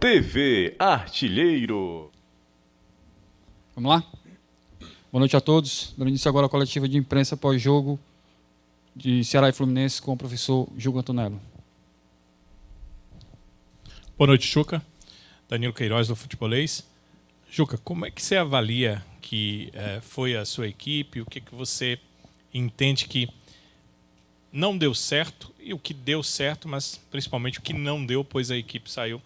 TV Artilheiro. Vamos lá? Boa noite a todos. Dando início agora à coletiva de imprensa pós-jogo de Ceará e Fluminense com o professor Juca Antonello. Boa noite, Juca. Danilo Queiroz, do Futebolês. Juca, como é que você avalia que foi a sua equipe? O que você entende que não deu certo e o que deu certo, mas principalmente o que não deu, pois a equipe saiu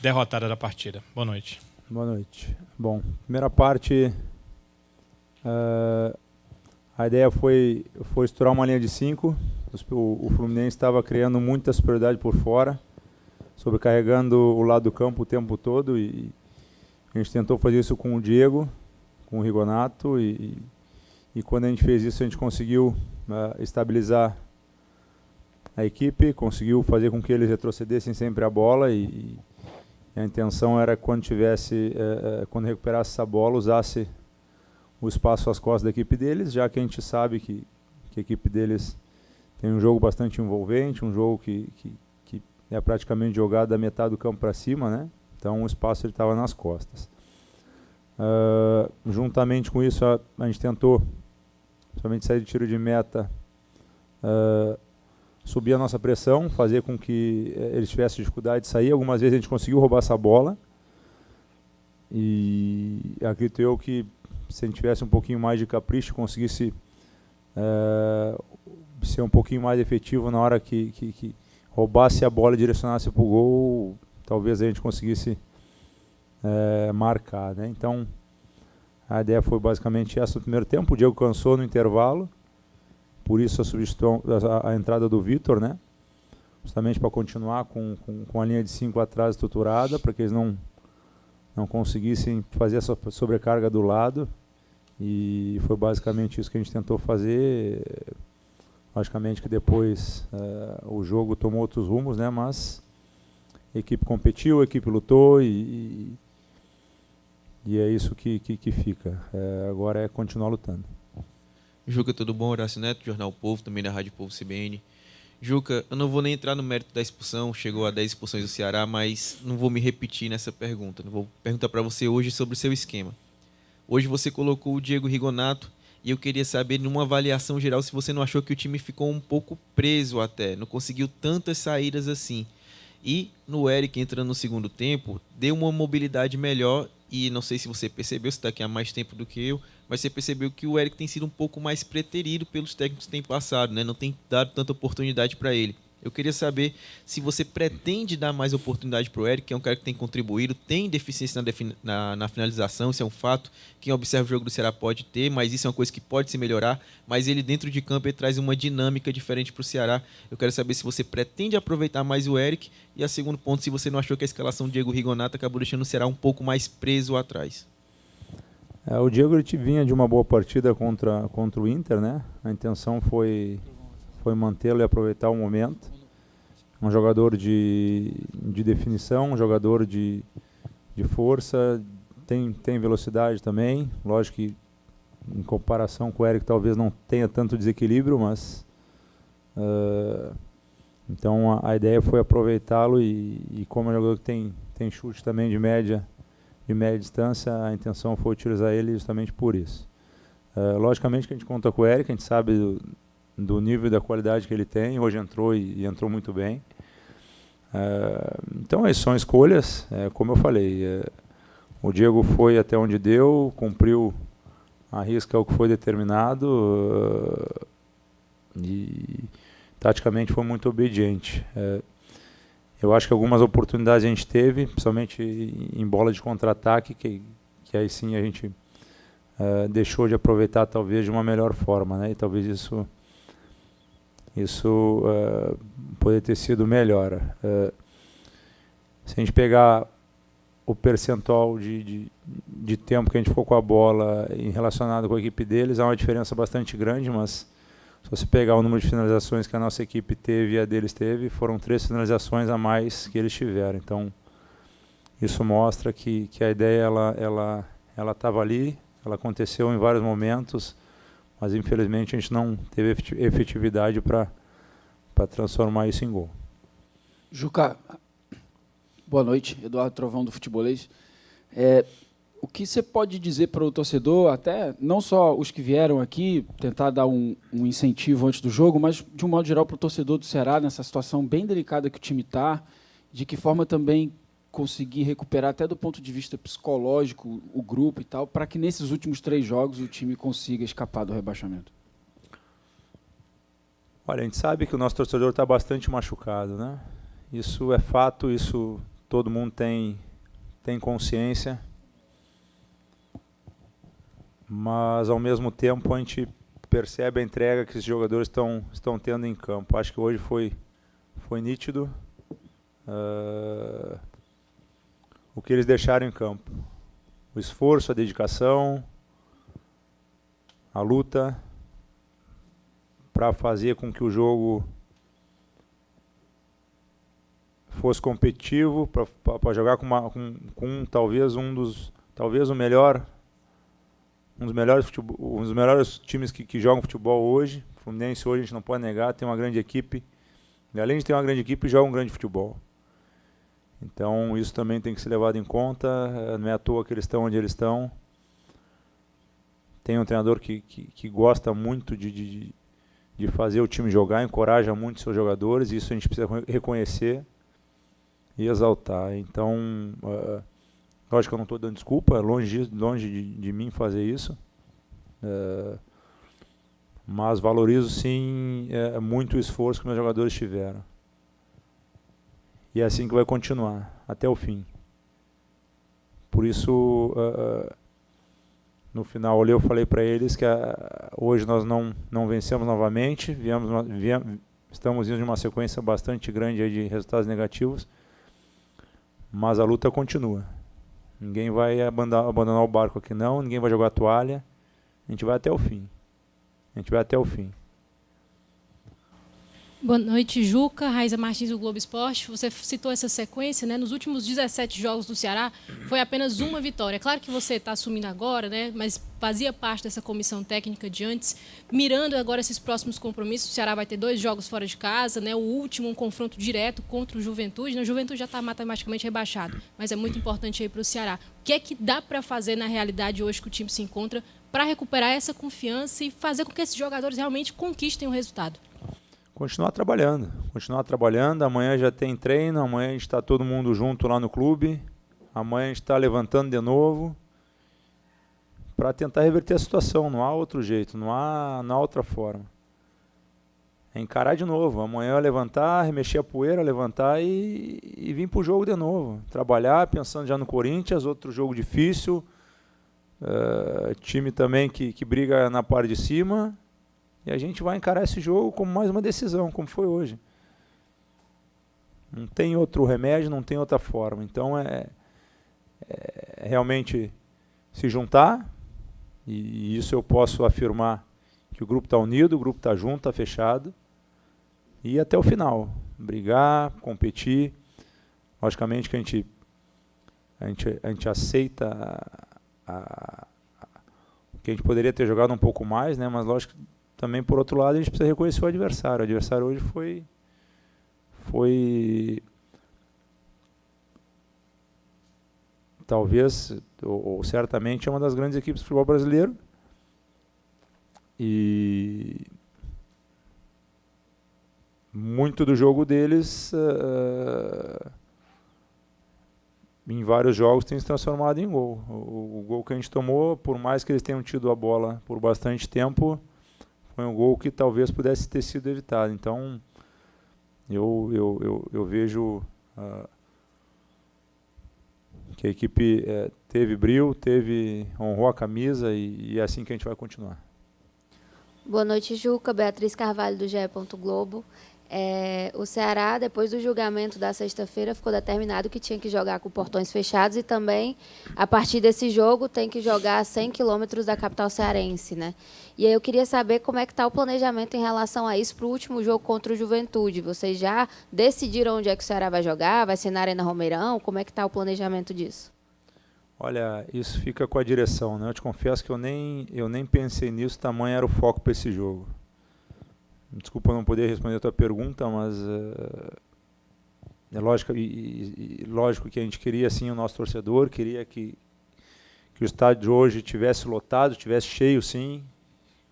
derrotada da partida. Boa noite. Boa noite. Bom, primeira parte, a ideia foi estourar uma linha de 5. O Fluminense estava criando muita superioridade por fora, sobrecarregando o lado do campo o tempo todo, e a gente tentou fazer isso com o Diego, com o Rigonato, e quando a gente fez isso a gente conseguiu estabilizar a equipe, conseguiu fazer com que eles retrocedessem sempre a bola, e a intenção era que quando recuperasse essa bola, usasse o espaço às costas da equipe deles, já que a gente sabe que a equipe deles tem um jogo bastante envolvente, um jogo que é praticamente jogado da metade do campo para cima, né? Então o espaço estava nas costas. Juntamente com isso, a gente tentou, somente sair de tiro de meta, subir a nossa pressão, fazer com que eles tivessem dificuldade de sair. Algumas vezes a gente conseguiu roubar essa bola, e acredito eu que se a gente tivesse um pouquinho mais de capricho, conseguisse ser um pouquinho mais efetivo na hora que roubasse a bola e direcionasse para o gol, talvez a gente conseguisse marcar, né? Então a ideia foi basicamente essa no primeiro tempo. O Diego cansou no intervalo, por isso a entrada do Vitor, né? Justamente para continuar com a linha de 5 atrás estruturada, para que eles não conseguissem fazer essa sobrecarga do lado, e foi basicamente isso que a gente tentou fazer. Logicamente que depois o jogo tomou outros rumos, né? Mas a equipe competiu, a equipe lutou, e é isso que fica. Agora é continuar lutando. Juca, tudo bom? Horácio Neto, Jornal Povo, também da Rádio Povo CBN. Juca, eu não vou nem entrar no mérito da expulsão, chegou a 10 expulsões do Ceará, mas não vou me repetir nessa pergunta. Não vou perguntar para você hoje sobre o seu esquema. Hoje você colocou o Diego Rigonato, e eu queria saber, numa avaliação geral, se você não achou que o time ficou um pouco preso até, não conseguiu tantas saídas assim. E no Eric, entrando no segundo tempo, deu uma mobilidade melhor, e não sei se você percebeu, você está aqui há mais tempo do que eu, mas você percebeu que o Eric tem sido um pouco mais preterido pelos técnicos que têm passado, né? Não tem dado tanta oportunidade para ele. Eu queria saber se você pretende dar mais oportunidade para o Eric, que é um cara que tem contribuído, tem deficiência na finalização, isso é um fato. Quem observa o jogo do Ceará pode ter, mas isso é uma coisa que pode se melhorar. Mas ele, dentro de campo, ele traz uma dinâmica diferente para o Ceará. Eu quero saber se você pretende aproveitar mais o Eric. E a segundo ponto, se você não achou que a escalação do Diego Rigonato acabou deixando o Ceará um pouco mais preso atrás. O Diego vinha de uma boa partida contra o Inter, né? A intenção foi mantê-lo e aproveitar o momento. Um jogador de definição, um jogador de força, tem velocidade também. Lógico que em comparação com o Eric talvez não tenha tanto desequilíbrio, mas então a ideia foi aproveitá-lo, e como é um jogador que tem chute também de média distância, a intenção foi utilizar ele justamente por isso. Logicamente que a gente conta com o Eric, a gente sabe do nível e da qualidade que ele tem. Hoje entrou e entrou muito bem. Então essas são escolhas, como eu falei, o Diego foi até onde deu, cumpriu a risca o que foi determinado, e taticamente foi muito obediente. Eu acho que algumas oportunidades a gente teve, principalmente em bola de contra-ataque, que aí sim a gente deixou de aproveitar talvez de uma melhor forma, né? E talvez isso poderia ter sido melhor. Se a gente pegar o percentual de tempo que a gente ficou com a bola relacionado com a equipe deles, há uma diferença bastante grande, mas se você pegar o número de finalizações que a nossa equipe teve e a deles teve, foram 3 finalizações a mais que eles tiveram. Então isso mostra que a ideia ela estava ali, ela aconteceu em vários momentos, mas infelizmente a gente não teve efetividade para transformar isso em gol. Juca, Boa noite, Eduardo Trovão do Futebolês. O que você pode dizer para o torcedor, até não só os que vieram aqui, tentar dar um incentivo antes do jogo, mas de um modo geral para o torcedor do Ceará, nessa situação bem delicada que o time está, de que forma também conseguir recuperar até do ponto de vista psicológico o grupo e tal, para que nesses últimos 3 jogos o time consiga escapar do rebaixamento? Olha, a gente sabe que o nosso torcedor está bastante machucado, né? Isso é fato, isso todo mundo tem consciência, mas ao mesmo tempo a gente percebe a entrega que esses jogadores estão tendo em campo. Acho que hoje foi nítido o que eles deixaram em campo. O esforço, a dedicação, a luta para fazer com que o jogo fosse competitivo, para jogar com talvez um dos melhores times que jogam futebol hoje. O Fluminense hoje, a gente não pode negar, tem uma grande equipe. E além de ter uma grande equipe, joga um grande futebol. Então isso também tem que ser levado em conta. Não é à toa que eles estão onde eles estão. Tem um treinador que gosta muito de fazer o time jogar, encoraja muito seus jogadores, e isso a gente precisa reconhecer e exaltar. Então, lógico que eu não estou dando desculpa, longe de mim fazer isso, mas valorizo sim muito o esforço que meus jogadores tiveram. E é assim que vai continuar, até o fim. Por isso, no final ali eu falei para eles que hoje nós não vencemos novamente, estamos indo de uma sequência bastante grande aí de resultados negativos, mas a luta continua. Ninguém vai abandonar o barco aqui não, ninguém vai jogar a toalha, a gente vai até o fim. Boa noite, Juca. Raiza Martins, do Globo Esporte. Você citou essa sequência, né? Nos últimos 17 jogos do Ceará, foi apenas uma vitória. Claro que você está assumindo agora, né? Mas fazia parte dessa comissão técnica de antes. Mirando agora esses próximos compromissos, o Ceará vai ter 2 jogos fora de casa, né? O último, um confronto direto contra o Juventude. O Juventude já está matematicamente rebaixado, mas é muito importante aí para o Ceará. O que é que dá para fazer na realidade hoje que o time se encontra para recuperar essa confiança e fazer com que esses jogadores realmente conquistem o resultado? Continuar trabalhando. Amanhã já tem treino, amanhã a gente está todo mundo junto lá no clube, amanhã a gente está levantando de novo para tentar reverter a situação. Não há outro jeito, não há outra forma. É encarar de novo, amanhã levantar, remexer a poeira, levantar e vir para o jogo de novo. Trabalhar, pensando já no Corinthians, outro jogo difícil, time também que briga na parte de cima. E a gente vai encarar esse jogo como mais uma decisão, como foi hoje. Não tem outro remédio, não tem outra forma. Então é realmente se juntar, e isso eu posso afirmar que o grupo está unido, o grupo está junto, está fechado, e ir até o final. Brigar, competir. Logicamente que a gente aceita que a gente poderia ter jogado um pouco mais, né? Mas lógico que também, por outro lado, a gente precisa reconhecer o adversário. O adversário hoje foi talvez, ou certamente, é uma das grandes equipes do futebol brasileiro. E muito do jogo deles, em vários jogos, tem se transformado em gol. O gol que a gente tomou, por mais que eles tenham tido a bola por bastante tempo, foi um gol que talvez pudesse ter sido evitado. Então, eu vejo que a equipe teve brilho, honrou a camisa, e é assim que a gente vai continuar. Boa noite, Juca. Beatriz Carvalho, do GE. Globo. O Ceará, depois do julgamento da sexta-feira, ficou determinado que tinha que jogar com portões fechados e também, a partir desse jogo, tem que jogar a 100 quilômetros da capital cearense, né? E aí eu queria saber como é que está o planejamento em relação a isso para o último jogo contra o Juventude. Vocês já decidiram onde é que o Ceará vai jogar? Vai ser na Arena Romeirão? Como é que está o planejamento disso? Olha, isso fica com a direção, né? Eu te confesso que eu nem pensei nisso, tamanho era o foco para esse jogo. Desculpa não poder responder a tua pergunta, mas é lógico, lógico que a gente queria, assim, o nosso torcedor, queria que o estádio hoje tivesse lotado, tivesse cheio, sim,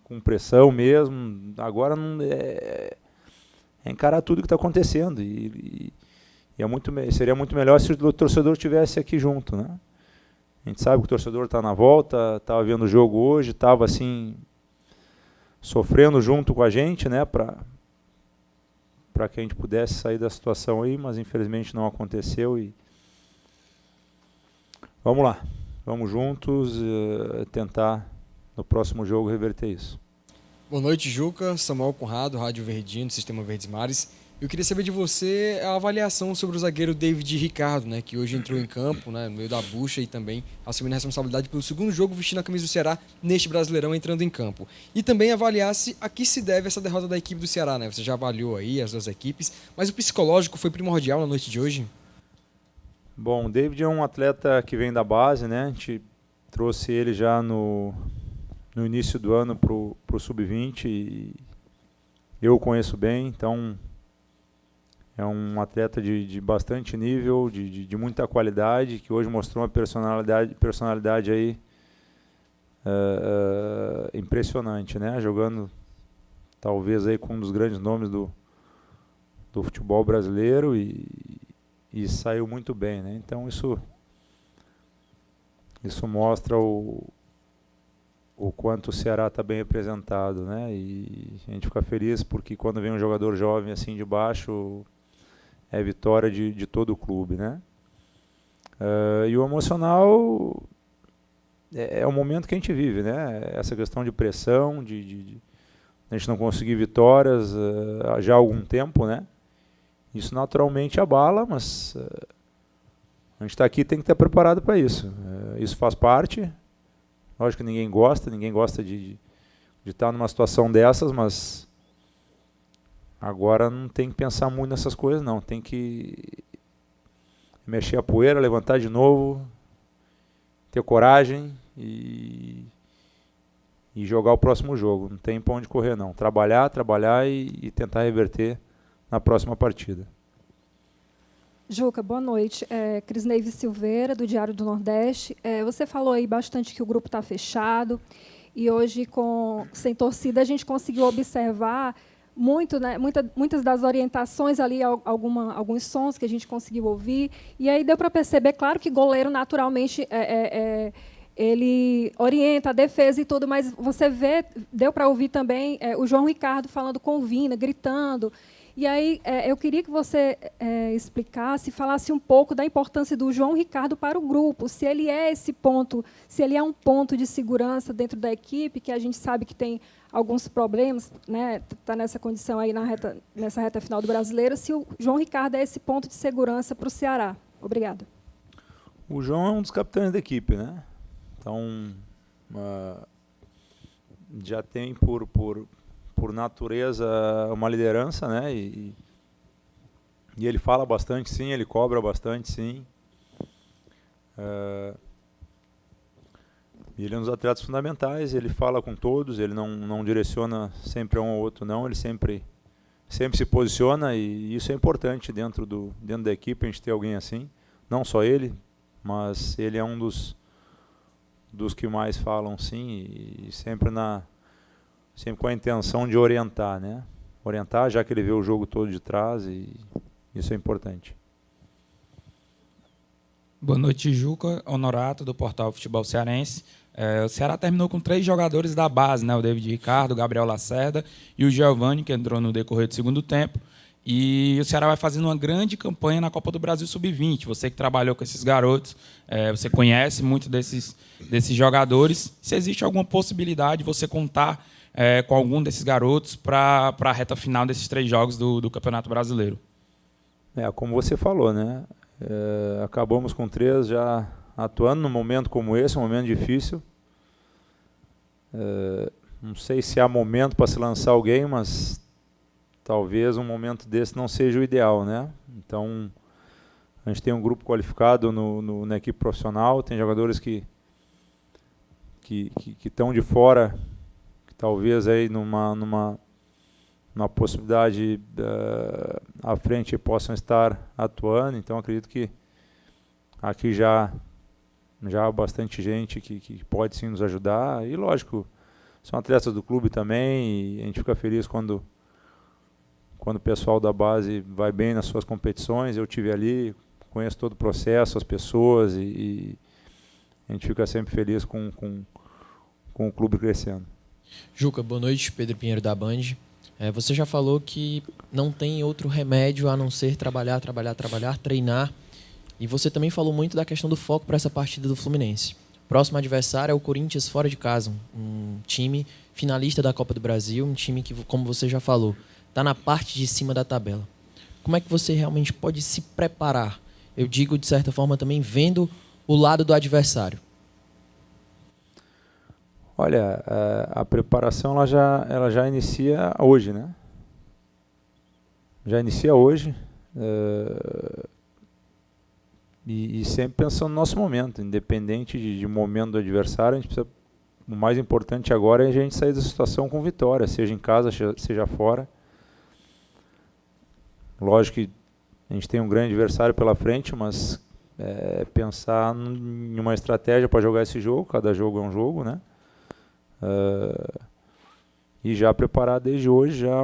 com pressão mesmo. Agora não é encarar tudo que está acontecendo. E seria muito melhor se o torcedor estivesse aqui junto, né? A gente sabe que o torcedor está na volta, estava vendo o jogo hoje, estava assim, sofrendo junto com a gente, né, para que a gente pudesse sair da situação aí, mas infelizmente não aconteceu. E vamos lá, vamos juntos tentar no próximo jogo reverter isso. Boa noite, Juca. Samuel Conrado, Rádio Verdinho, do Sistema Verdes Mares. Eu queria saber de você a avaliação sobre o zagueiro David Ricardo, né, que hoje entrou em campo, né, no meio da bucha e também assumindo a responsabilidade pelo segundo jogo vestindo a camisa do Ceará neste Brasileirão entrando em campo. E também avaliasse a que se deve essa derrota da equipe do Ceará, né? Você já avaliou aí as duas equipes, mas o psicológico foi primordial na noite de hoje? Bom, o David é um atleta que vem da base, né? A gente trouxe ele já no início do ano para o Sub-20 e eu o conheço bem, então é um atleta de bastante nível, de muita qualidade, que hoje mostrou uma personalidade aí impressionante, né? Jogando talvez aí com um dos grandes nomes do futebol brasileiro e saiu muito bem, né? Então isso mostra o quanto o Ceará está bem representado, né? E a gente fica feliz porque quando vem um jogador jovem assim de baixo é vitória de todo o clube, né? E o emocional é o momento que a gente vive, né? Essa questão de pressão, de a gente não conseguir vitórias já há algum tempo, né? Isso naturalmente abala, mas a gente está aqui e tem que estar preparado para isso. Isso faz parte. Lógico que ninguém gosta de estar numa situação dessas, mas agora não tem que pensar muito nessas coisas, não. Tem que mexer a poeira, levantar de novo, ter coragem e jogar o próximo jogo. Não tem para onde correr, não. Trabalhar e tentar reverter na próxima partida. Juca, boa noite. Crisneive Silveira, do Diário do Nordeste. Você falou aí bastante que o grupo está fechado e hoje, sem torcida, a gente conseguiu observar muito, né, muitas das orientações ali, alguns sons que a gente conseguiu ouvir. E aí deu para perceber, claro que goleiro, naturalmente, ele orienta a defesa e tudo, mas deu para ouvir também o João Ricardo falando com o Vina, gritando. E aí eu queria que você explicasse, falasse um pouco da importância do João Ricardo para o grupo, se ele é esse ponto, se ele é um ponto de segurança dentro da equipe, que a gente sabe que tem alguns problemas, né, está nessa condição aí nessa reta final do Brasileiro, se o João Ricardo é esse ponto de segurança para o Ceará. Obrigada. O João é um dos capitães da equipe, né? Então, já tem por natureza uma liderança, né? E ele fala bastante, sim, ele cobra bastante, sim. Ele é um dos atletas fundamentais, ele fala com todos, ele não direciona sempre a um ou outro, não, ele sempre se posiciona e isso é importante dentro da equipe, a gente ter alguém assim, não só ele, mas ele é um dos que mais falam, sim, e sempre com a intenção de orientar, né? Orientar, já que ele vê o jogo todo de trás, e isso é importante. Boa noite, Juca. Honorato, do portal Futebol Cearense. O Ceará terminou com 3 jogadores da base, né? O David Ricardo, o Gabriel Lacerda e o Giovani, que entrou no decorrer do segundo tempo. E o Ceará vai fazendo uma grande campanha na Copa do Brasil Sub-20. Você que trabalhou com esses garotos, você conhece muito desses jogadores. Se existe alguma possibilidade de você contar com algum desses garotos para a reta final desses 3 jogos do Campeonato Brasileiro? Como você falou, né? Acabamos com 3 já atuando num momento como esse, um momento difícil. Não sei se há momento para se lançar alguém, mas talvez um momento desse não seja o ideal, né? Então, a gente tem um grupo qualificado na equipe profissional, tem jogadores que estão de fora, que talvez aí numa uma possibilidade à frente possam estar atuando. Então acredito que aqui já há bastante gente que pode sim nos ajudar. E lógico, são atletas do clube também, e a gente fica feliz quando o pessoal da base vai bem nas suas competições. Eu tive ali, conheço todo o processo, as pessoas, e a gente fica sempre feliz com o clube crescendo. Juca, boa noite. Pedro Pinheiro da Band. Você já falou que não tem outro remédio a não ser trabalhar, treinar. E você também falou muito da questão do foco para essa partida do Fluminense. Próximo adversário é o Corinthians fora de casa, um time finalista da Copa do Brasil, um time que, como você já falou, está na parte de cima da tabela. Como é que você realmente pode se preparar? Eu digo, de certa forma, também vendo o lado do adversário. Olha, a preparação ela já inicia hoje, né? Já inicia hoje. E sempre pensando no nosso momento, independente de momento do adversário, a gente precisa, o mais importante agora é a gente sair da situação com vitória, seja em casa, seja fora. Lógico que a gente tem um grande adversário pela frente, mas pensar em uma estratégia para jogar esse jogo, cada jogo é um jogo, né? E já preparar desde hoje já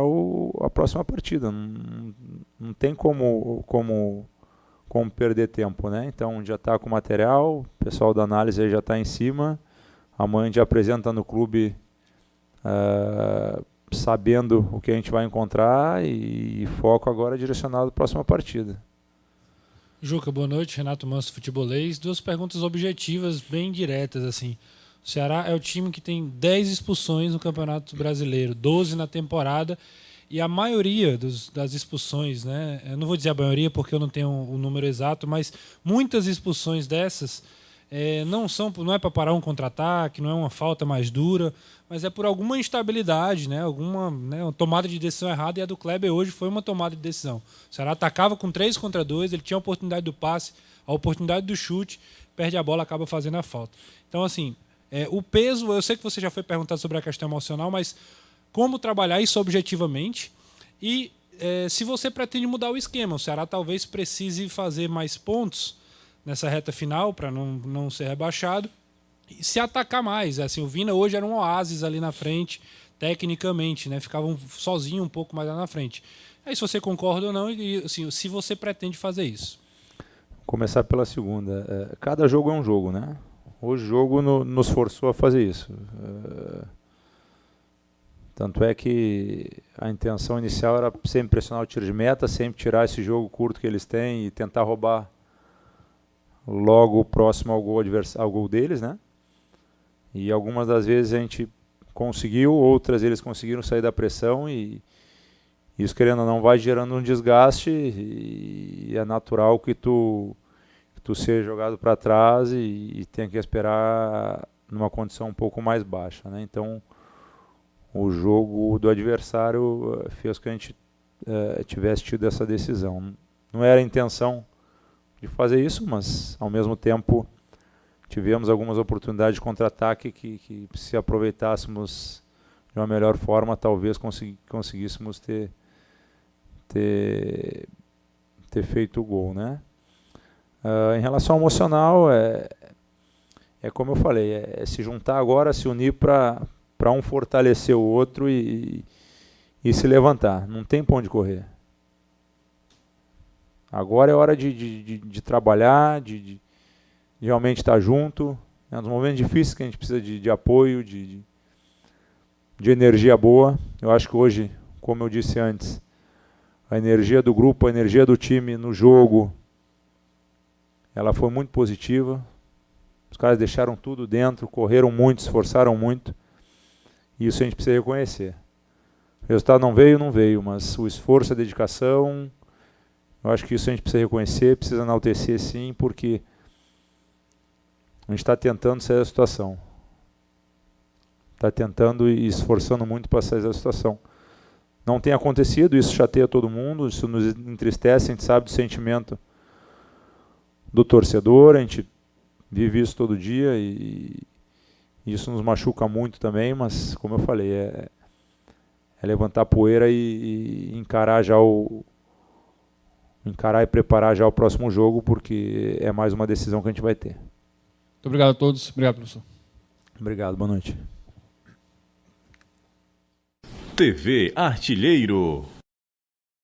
a próxima partida. Não tem como perder tempo, né? Então já está com o material, o pessoal da análise aí já está em cima. Amanhã a gente apresenta no clube sabendo o que a gente vai encontrar, e foco agora direcionado à próxima partida. Juca, boa noite. Renato Manso, Futebolês. 2 perguntas objetivas, bem diretas, assim. O Ceará é o time que tem 10 expulsões no Campeonato Brasileiro, 12 na temporada, e a maioria das expulsões, né? Eu não vou dizer a maioria porque eu não tenho o número exato, mas muitas expulsões dessas não é para parar um contra-ataque, não é uma falta mais dura, mas é por alguma instabilidade, né? Uma tomada de decisão errada, e a do Kleber hoje foi uma tomada de decisão. O Ceará atacava com 3 contra 2, ele tinha a oportunidade do passe, a oportunidade do chute, perde a bola, acaba fazendo a falta. Então, assim, o peso, eu sei que você já foi perguntado sobre a questão emocional, mas como trabalhar isso objetivamente, e se você pretende mudar o esquema. O Ceará talvez precise fazer mais pontos nessa reta final para não ser rebaixado e se atacar mais. Assim, o Vina hoje era um oásis ali na frente, tecnicamente, né? Ficava sozinho um pouco mais lá na frente. Aí se você concorda ou não, e assim, se você pretende fazer isso. Vou começar pela segunda. Cada jogo é um jogo, né? Hoje o jogo nos forçou a fazer isso. Tanto é que a intenção inicial era sempre pressionar o tiro de meta, sempre tirar esse jogo curto que eles têm e tentar roubar logo próximo ao gol deles, né? E algumas das vezes a gente conseguiu, outras eles conseguiram sair da pressão, e isso, querendo ou não, vai gerando um desgaste, e é natural que tu seja jogado para trás e tenha que esperar numa condição um pouco mais baixa, né? Então o jogo do adversário fez que a gente tivesse tido essa decisão. Não era a intenção de fazer isso, mas ao mesmo tempo tivemos algumas oportunidades de contra-ataque que se aproveitássemos de uma melhor forma, talvez conseguíssemos ter feito o gol, né? Em relação ao emocional, é como eu falei, é se juntar agora, se unir para um fortalecer o outro e se levantar. Não tem pra onde correr. Agora é hora de trabalhar, de realmente estar junto. É um dos momentos difíceis que a gente precisa de apoio, de energia boa. Eu acho que hoje, como eu disse antes, a energia do grupo, a energia do time no jogo, ela foi muito positiva. Os caras deixaram tudo dentro, correram muito, esforçaram muito. E isso a gente precisa reconhecer. O resultado não veio, mas o esforço, a dedicação, eu acho que isso a gente precisa reconhecer, precisa enaltecer sim, porque a gente está tentando sair da situação. Está tentando e esforçando muito para sair da situação. Não tem acontecido, isso chateia todo mundo, isso nos entristece, a gente sabe do sentimento do torcedor, a gente vive isso todo dia e isso nos machuca muito também, mas, como eu falei, levantar a poeira e encarar e preparar já o próximo jogo, porque é mais uma decisão que a gente vai ter. Muito obrigado a todos. Obrigado, professor. Obrigado, boa noite. TV Artilheiro.